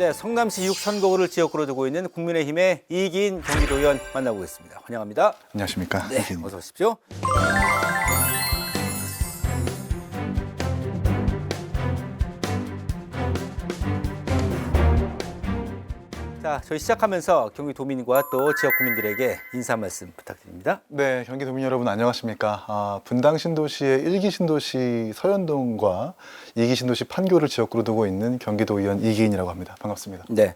네, 성남시 6선거구를 지역구로 두고 있는 국민의힘의 이기인 경기도의원 만나보겠습니다. 환영합니다. 안녕하십니까. 네, 어서 오십시오. 자, 저희 시작하면서 경기도민과 또 지역 구민들에게 인사 말씀 부탁드립니다. 네, 경기도민 여러분 안녕하십니까. 분당 신도시의 1기 신도시 서현동과 2기 신도시 판교를 지역구로 두고 있는 경기도의원 이기인이라고 합니다. 반갑습니다. 네.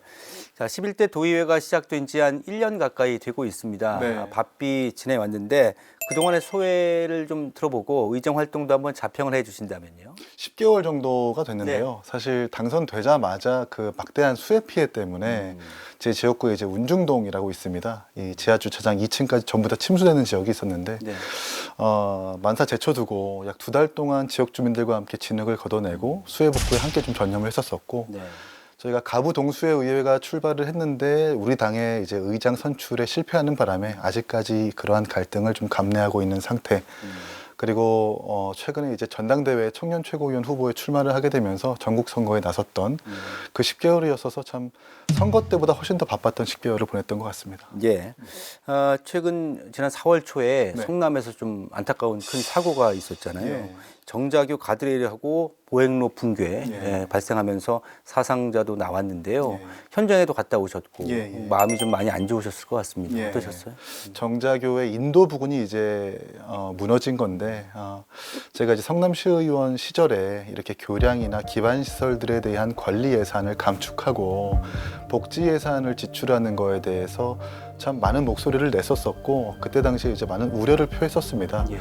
자, 11대 도의회가 시작된 지 한 1년 가까이 되고 있습니다. 네. 바삐 지내왔는데 그동안의 소회를 좀 들어보고 의정 활동도 한번 자평을 해 주신다면요. 10개월 정도가 됐는데요. 사실 당선되자마자 그 막대한 수해 피해 때문에 제 지역구에 이제 운중동이라고 있습니다. 이 지하 주차장 2층까지 전부 다 침수되는 지역이 있었는데 네. 만사 제쳐두고 약 2달 동안 지역 주민들과 함께 진흙을 걷어내고 수해 복구에 함께 좀 전념을 했었었고 네. 저희가 가부 동수회 의회가 출발을 했는데 우리 당의 이제 의장 선출에 실패하는 바람에 아직까지 그러한 갈등을 좀 감내하고 있는 상태. 그리고 최근에 이제 전당대회 청년 최고위원 후보에 출마를 하게 되면서 전국 선거에 나섰던 그 10개월이었어서 참 선거 때보다 훨씬 더 바빴던 10개월을 보냈던 것 같습니다. 예. 최근 지난 4월 초에 네. 성남에서 좀 안타까운 큰 사고가 있었잖아요. 예. 정자교 가드레일하고 보행로 붕괴 예. 발생하면서 사상자도 나왔는데요. 예. 현장에도 갔다 오셨고 예, 예. 마음이 좀 많이 안 좋으셨을 것 같습니다. 예. 어떠셨어요? 정자교의 인도 부근이 이제 무너진 건데 제가 이제 성남시의원 시절에 이렇게 교량이나 기반 시설들에 대한 관리 예산을 감축하고 복지 예산을 지출하는 거에 대해서 참 많은 목소리를 냈었었고 그때 당시에 이제 많은 우려를 표했었습니다. 예.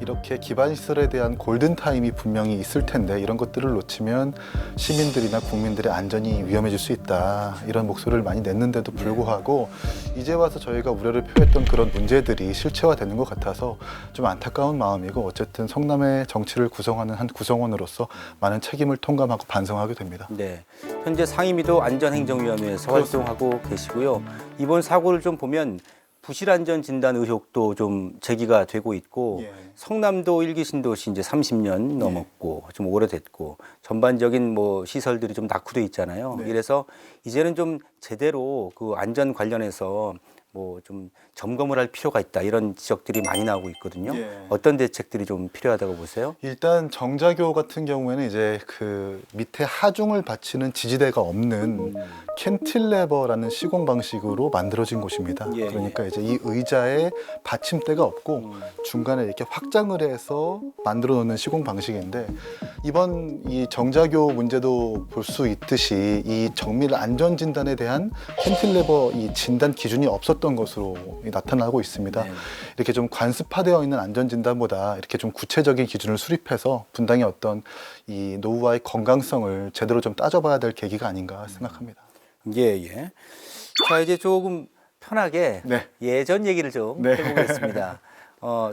이렇게 기반 시설에 대한 골든 타임이 분명히 있을 텐데 이런 것들을 놓치면 시민들이나 국민들의 안전이 위험해질 수 있다 이런 목소리를 많이 냈는데도 불구하고 이제 와서 저희가 우려를 표했던 그런 문제들이 실체화되는 것 같아서 좀 안타까운 마음이고 어쨌든 성남의 정치를 구성하는 한 구성원으로서 많은 책임을 통감하고 반성하게 됩니다. 네. 현재 상임위도 안전행정위원회에서 그렇습니다. 활동하고 계시고요. 이번 사고를 좀 보면 부실안전 진단 의혹도 좀 제기가 되고 있고 예. 성남도 1기 신도시 이제 30년 넘었고 좀 오래됐고 전반적인 뭐 시설들이 좀 낙후돼 있잖아요. 네. 이래서 이제는 좀 제대로 그 안전 관련해서 뭐 좀 점검을 할 필요가 있다 이런 지적들이 많이 나오고 있거든요. 예. 어떤 대책들이 좀 필요하다고 보세요? 일단 정자교 같은 경우에는 이제 그 밑에 하중을 받치는 지지대가 없는 캔틸레버라는 시공 방식으로 만들어진 곳입니다. 예, 그러니까 이제 이 의자에 받침대가 없고 중간에 이렇게 확장을 해서 만들어 놓는 시공 방식인데 이번 이 정자교 문제도 볼 수 있듯이 이 정밀 안전 진단에 대한 캔틸레버 이 진단 기준이 없었던 것으로 나타나고 있습니다. 네. 이렇게 좀 관습화되어 있는 안전 진단보다 이렇게 좀 구체적인 기준을 수립해서 분당의 어떤 이 노후와의 건강성을 제대로 좀 따져봐야 될 계기가 아닌가 생각합니다. 예, 예. 자, 이제 조금 편하게 네. 예전 얘기를 좀 네. 해보겠습니다.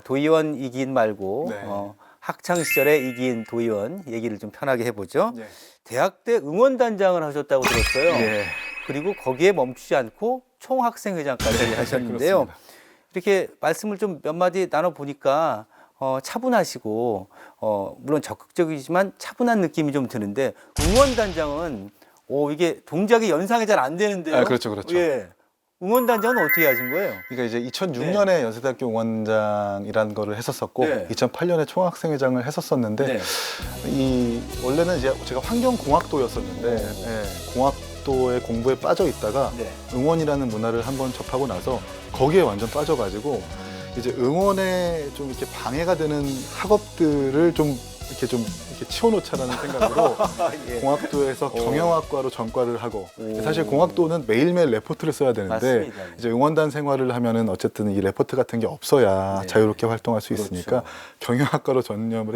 도의원 이기인 말고 네. 학창 시절에 이기인 도의원 얘기를 좀 편하게 해보죠. 네. 대학 때 응원단장을 하셨다고 들었어요. 예. 그리고 거기에 멈추지 않고 총학생회장까지 하셨는데요. 그렇습니다. 이렇게 말씀을 좀 몇 마디 나눠보니까 차분하시고 물론 적극적이지만 차분한 느낌이 좀 드는데 응원단장은 이게 동작이 연상이 잘 안 되는데요. 아, 그렇죠, 그렇죠. 예. 응원단장은 어떻게 하신 거예요? 그러니까 이제 2006년에 연세대학교 응원장이라는 거를 했었었고 네. 2008년에 총학생회장을 했었었는데 네. 이 원래는 이제 제가 환경공학도였었는데 예, 공학도의 공부에 빠져 있다가 네. 응원이라는 문화를 한번 접하고 나서 거기에 완전 빠져가지고 이제 응원에 좀 이렇게 방해가 되는 학업들을 좀 이렇게 치워놓자라는 생각으로 예. 공학도에서 경영학과로 전과를 하고 오. 사실 공학도는 매일매일 레포트를 써야 되는데 맞습니다. 이제 응원단 생활을 하면은 어쨌든 이 레포트 같은 게 없어야 네. 자유롭게 활동할 수 그렇죠. 있으니까 경영학과로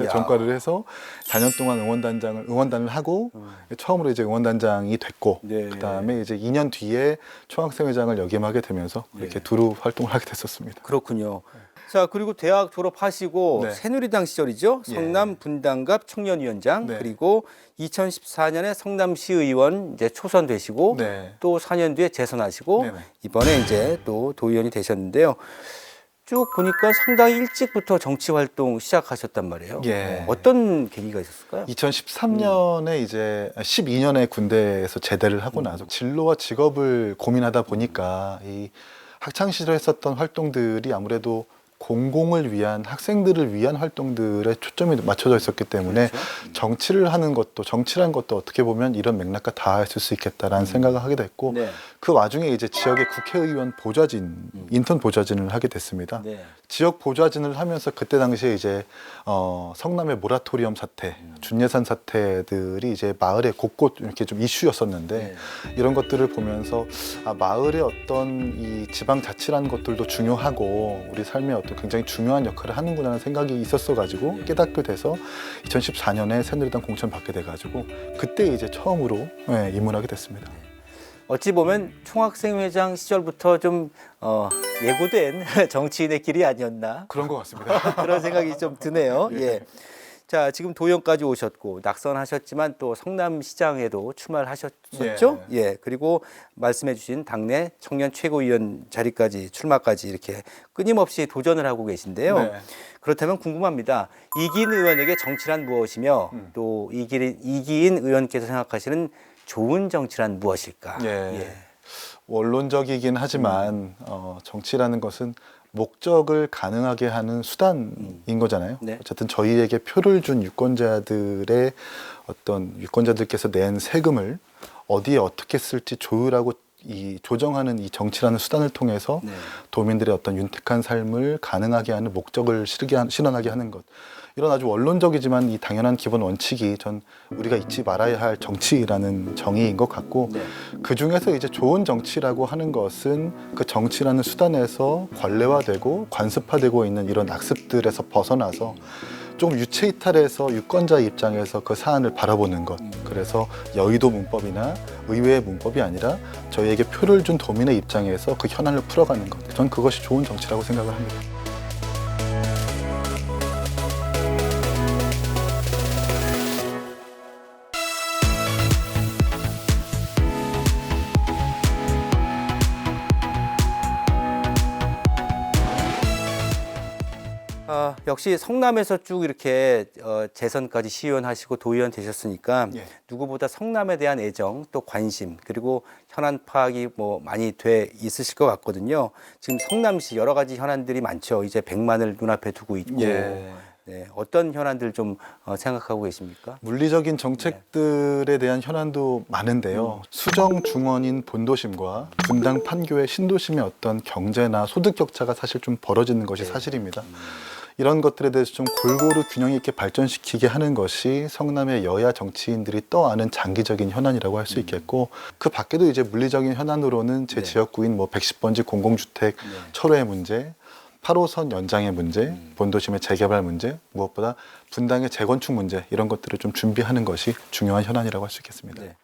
야. 전과를 해서 4년 동안 응원단을 하고 처음으로 이제 응원단장이 됐고 네. 그다음에 이제 2년 뒤에 총학생회장을 역임하게 되면서 이렇게 네. 두루 활동을 하게 됐었습니다. 그렇군요. 자, 그리고 대학 졸업하시고 네. 새누리당 시절이죠. 예. 성남 분당갑 청년위원장 네. 그리고 2014년에 성남시의원 이제 초선되시고 네. 또 4년 뒤에 재선하시고 네네. 이번에 이제 또 도의원이 되셨는데요. 쭉 보니까 상당히 일찍부터 정치 활동 시작하셨단 말이에요. 예. 어떤 계기가 있었을까요? 2013년에 이제 12년에 군대에서 제대를 하고 나서 진로와 직업을 고민하다 보니까 이 학창 시절에 했었던 활동들이 아무래도 공공을 위한 학생들을 위한 활동들에 초점이 맞춰져 있었기 때문에 정치를 하는 것도 정치란 것도 어떻게 보면 이런 맥락과 닿았을 수 있겠다라는 생각을 하게 됐고 네. 그 와중에 이제 지역의 국회의원 보좌진 인턴 보좌진을 하게 됐습니다. 네. 지역 보좌진을 하면서 그때 당시에 이제 성남의 모라토리엄 사태, 준예산 사태들이 이제 마을에 곳곳 이렇게 좀 이슈였었는데 네. 이런 것들을 보면서 마을의 어떤 이 지방 자치라는 것들도 중요하고 우리 삶의 어떤 굉장히 중요한 역할을 하는구나라는 생각이 있었어가지고 깨닫게 돼서 2014년에 새누리당 공천 받게 돼가지고 그때 이제 처음으로 입문하게 됐습니다. 어찌 보면 총학생회장 시절부터 좀 예고된 정치인의 길이 아니었나 그런 것 같습니다. 그런 생각이 좀 드네요. 예. 자, 지금 도영까지 오셨고 낙선하셨지만 또 성남시장에도 출마를 하셨었죠. 예. 그리고 말씀해주신 당내 청년 최고위원 자리까지 출마까지 이렇게 끊임없이 도전을 하고 계신데요. 네. 그렇다면 궁금합니다. 이기인 의원에게 정치란 무엇이며 또 이기인 의원께서 생각하시는 좋은 정치란 무엇일까? 예. 원론적이긴 하지만 정치라는 것은 목적을 가능하게 하는 수단인 거잖아요. 네. 어쨌든 저희에게 표를 준 유권자들의 어떤 유권자들께서 낸 세금을 어디에 어떻게 쓸지 조율하고 이 조정하는 이 정치라는 수단을 통해서 네. 도민들의 어떤 윤택한 삶을 가능하게 하는 목적을 실현하게 하는 것. 이런 아주 원론적이지만 이 당연한 기본 원칙이 전 우리가 잊지 말아야 할 정치라는 정의인 것 같고 네. 그 중에서 이제 좋은 정치라고 하는 것은 그 정치라는 수단에서 관례화되고 관습화되고 있는 이런 악습들에서 벗어나서 좀 유체 이탈해서 유권자 입장에서 그 사안을 바라보는 것. 그래서 여의도 문법이나 의회의 문법이 아니라 저희에게 표를 준 도민의 입장에서 그 현안을 풀어가는 것. 전 그것이 좋은 정치라고 생각을 합니다. 역시 성남에서 쭉 이렇게 재선까지 시의원하시고 도의원 되셨으니까 예. 누구보다 성남에 대한 애정 또 관심 그리고 현안 파악이 뭐 많이 돼 있으실 것 같거든요. 지금 성남시 여러 가지 현안들이 많죠. 이제 100만을 눈앞에 두고 있고 예. 네, 어떤 현안들 좀 생각하고 계십니까? 물리적인 정책들에 대한 현안도 많은데요. 수정 중원인 본도심과 분당 판교의 신도심의 어떤 경제나 소득 격차가 사실 좀 벌어지는 것이 사실입니다. 이런 것들에 대해서 좀 골고루 균형 있게 발전시키게 하는 것이 성남의 여야 정치인들이 떠안은 장기적인 현안이라고 할 수 있겠고 그 밖에도 이제 물리적인 현안으로는 제 네. 지역구인 뭐 110번지 공공주택 철회 문제 8호선 연장의 문제, 본도심의 재개발 문제, 무엇보다 분당의 재건축 문제 이런 것들을 좀 준비하는 것이 중요한 현안이라고 할 수 있겠습니다. 네.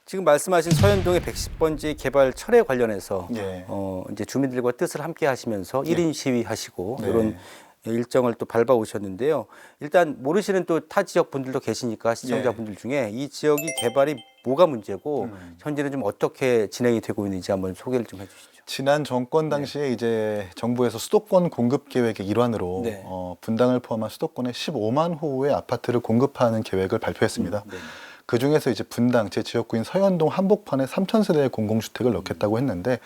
지금 말씀하신 서현동의 110번지 개발 철회 관련해서 예. 이제 주민들과 뜻을 함께 하시면서 1인 시위하시고 네. 이런 일정을 또 밟아 오셨는데요. 일단 모르시는 또 타 지역 분들도 계시니까 시청자분들 중에 이 지역이 개발이 뭐가 문제고 현재는 좀 어떻게 진행이 되고 있는지 한번 소개를 좀 해주시죠. 지난 정권 당시에 이제 정부에서 수도권 공급 계획의 일환으로 네. 분당을 포함한 수도권에 15만 호의 아파트를 공급하는 계획을 발표했습니다. 네. 그 중에서 이제 분당 제 지역구인 서현동 한복판에 3,000세대의 공공주택을 넣겠다고 했는데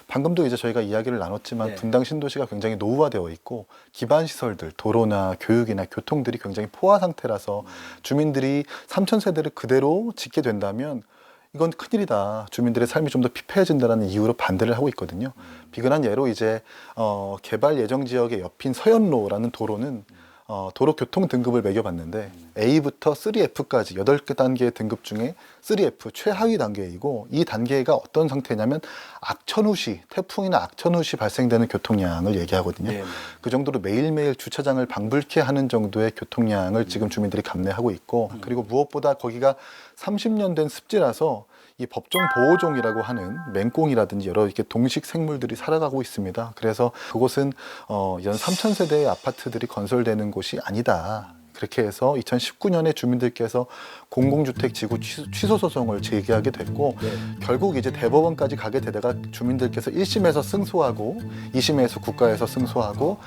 방금도 이제 저희가 이야기를 나눴지만 네. 분당 신도시가 굉장히 노후화되어 있고 기반 시설들 도로나 교육이나 교통들이 굉장히 포화 상태라서 주민들이 3,000세대를 그대로 짓게 된다면 이건 큰일이다. 주민들의 삶이 좀 더 피폐해진다는 이유로 반대를 하고 있거든요. 비근한 예로 이제 개발 예정 지역의 옆인 서현로라는 도로는 도로 교통 등급을 매겨봤는데 A부터 3F까지 8개 단계의 등급 중에 3F 최하위 단계이고 이 단계가 어떤 상태냐면 악천후 시 태풍이나 악천후 시 발생되는 교통량을 얘기하거든요. 네. 그 정도로 매일매일 주차장을 방불케 하는 정도의 교통량을 지금 주민들이 감내하고 있고 그리고 무엇보다 거기가 30년 된 습지라서 이 법정 보호종이라고 하는 맹꽁이라든지 여러 이렇게 동식 생물들이 살아가고 있습니다. 그래서 그곳은 연 3,000세대의 아파트들이 건설되는 곳이 아니다. 그렇게 해서 2019년에 주민들께서 공공주택 지구 취소 소송을 제기하게 됐고 결국 이제 대법원까지 가게 되다가 주민들께서 1심에서 승소하고 2심에서 국가에서 승소하고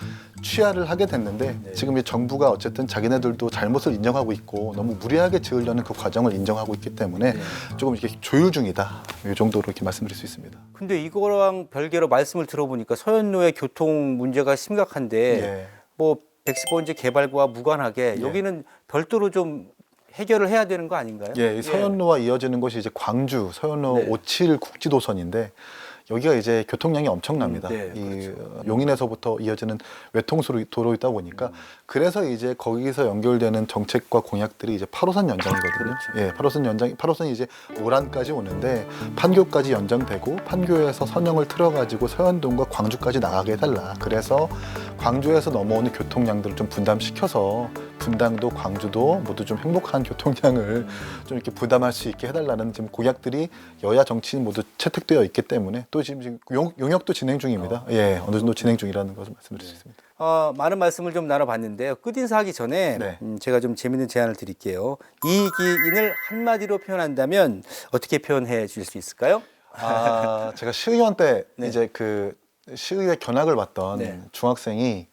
취하를 하게 됐는데 지금 이 정부가 어쨌든 자기네들도 잘못을 인정하고 있고 너무 무리하게 지으려는 그 과정을 인정하고 있기 때문에 조금 이렇게 조율 중이다. 이 정도로 이렇게 말씀드릴 수 있습니다. 근데 이거랑 별개로 말씀을 들어보니까 서현로의 교통 문제가 심각한데 예. 뭐 110번지 개발과 무관하게 예. 여기는 별도로 좀 해결을 해야 되는 거 아닌가요? 예, 이 서현로와 이어지는 곳이 이제 광주 서현로 네. 57 국지도선인데 여기가 이제 교통량이 엄청납니다. 네, 이 용인에서부터 이어지는 외통도로이다 보니까 그래서 이제 거기서 연결되는 정책과 공약들이 이제 8호선 연장이거든요. 예, 8호선이 이제 오란까지 오는데 판교까지 연장되고 판교에서 선형을 틀어가지고 서현동과 광주까지 나가게 해달라. 그래서 광주에서 넘어오는 교통량들을 좀 분담시켜서 분당도 광주도 모두 좀 행복한 교통량을 좀 이렇게 부담할 수 있게 해달라는 지금 공약들이 여야 정치인 모두 채택되어 있기 때문에 또 지금 용역도 진행 중입니다. 예, 어느 정도 진행 중이라는 것을 말씀드릴 수 있습니다. 많은 말씀을 좀 나눠봤는데요. 끝인사하기 전에 네. 제가 좀 재밌는 제안을 드릴게요. 이기인을 한마디로 표현한다면 어떻게 표현해 주실 수 있을까요? 제가 시의원 때 네. 이제 그 시의회 견학을 받던 네. 중학생이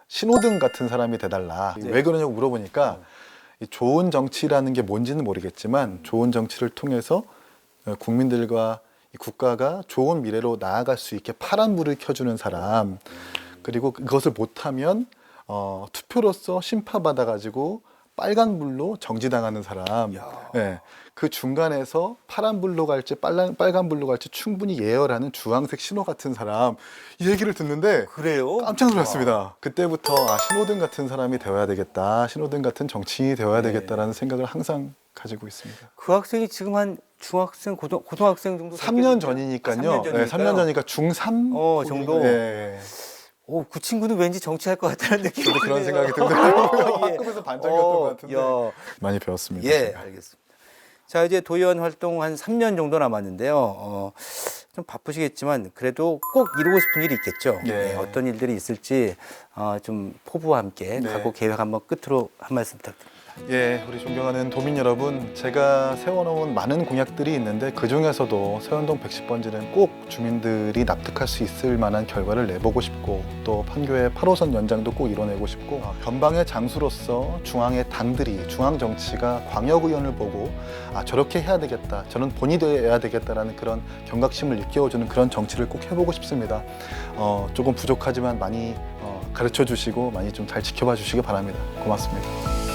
신호등 같은 사람이 돼달라. 네. 왜 그러냐고 물어보니까 이 좋은 정치라는 게 뭔지는 모르겠지만 좋은 정치를 통해서 국민들과 이 국가가 좋은 미래로 나아갈 수 있게 파란불을 켜주는 사람, 그리고 그것을 못하면 투표로서 심파받아가지고 빨간불로 정지당하는 사람. 예, 그 중간에서 파란불로 갈지 빨간불로 갈지 충분히 예열하는 주황색 신호 같은 사람. 이 얘기를 듣는데 그래요? 깜짝 놀랐습니다. 그때부터 신호등 같은 사람이 되어야 되겠다. 신호등 같은 정치인이 되어야 되겠다라는 생각을 항상 가지고 있습니다. 그 학생이 지금 한 중학생, 고등학생 정도 3년 됐겠는데요? 전이니까요. 3년 네, 3년 전이니까 중3 정도? 예. 그 친구는 왠지 정치할 것 같다는 느낌이 저도 그런 드네요. 생각이 들더라고요. 예. 학급에서 반장이었던 것 같은데. 야. 많이 배웠습니다. 예, 제가. 알겠습니다. 자, 이제 도의원 활동 한 3년 정도 남았는데요. 좀 바쁘시겠지만 그래도 꼭 이루고 싶은 일이 있겠죠. 예. 네, 어떤 일들이 있을지 좀 포부와 함께 네. 각오 계획 한번 끝으로 한 말씀 부탁드립니다. 예, 우리 존경하는 도민 여러분, 제가 세워놓은 많은 공약들이 있는데 그 중에서도 서현동 110번지는 꼭 주민들이 납득할 수 있을 만한 결과를 내보고 싶고 또 판교의 8호선 연장도 꼭 이뤄내고 싶고 변방의 장수로서 중앙의 당들이 중앙 정치가 광역의원을 보고 저렇게 해야 되겠다, 저는 본이 되어야 되겠다라는 그런 경각심을 일깨워주는 그런 정치를 꼭 해보고 싶습니다. 조금 부족하지만 많이 가르쳐 주시고 많이 좀 잘 지켜봐 주시기 바랍니다. 고맙습니다.